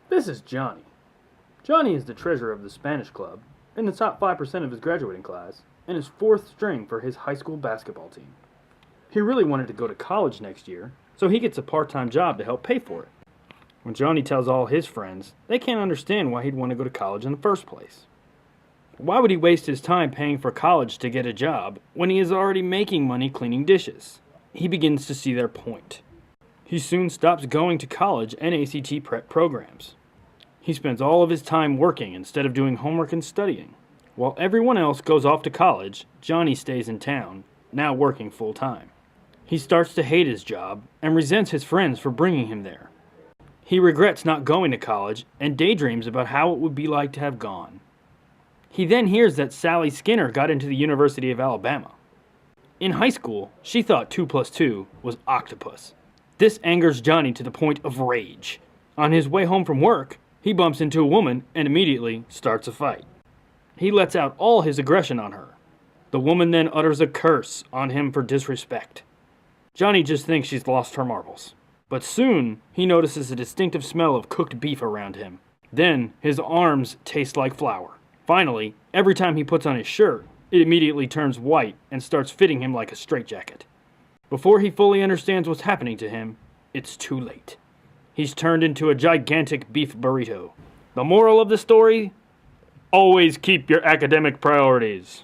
This is Johnny. Johnny is the treasurer of the Spanish club, in the top 5% of his graduating class, and is fourth string for his high school basketball team. He really wanted to go to college next year, so he gets a part-time job to help pay for it. When Johnny tells all his friends, they can't understand why he'd want to go to college in the first place. Why would he waste his time paying for college to get a job when he is already making money cleaning dishes? He begins to see their point. He soon stops going to college and ACT prep programs. He spends all of his time working instead of doing homework and studying. While everyone else goes off to college, Johnny stays in town, now working full-time. He starts to hate his job and resents his friends for bringing him there. He regrets not going to college and daydreams about how it would be like to have gone. He then hears that Sally Skinner got into the University of Alabama. In high school, she thought 2 plus 2 was octopus. This angers Johnny to the point of rage. On his way home from work, he bumps into a woman and immediately starts a fight. He lets out all his aggression on her. The woman then utters a curse on him for disrespect. Johnny just thinks she's lost her marbles. But soon, he notices a distinctive smell of cooked beef around him. Then, his arms taste like flour. Finally, every time he puts on his shirt, it immediately turns white and starts fitting him like a straitjacket. Before he fully understands what's happening to him, it's too late. He's turned into a gigantic beef burrito. The moral of the story? Always keep your academic priorities.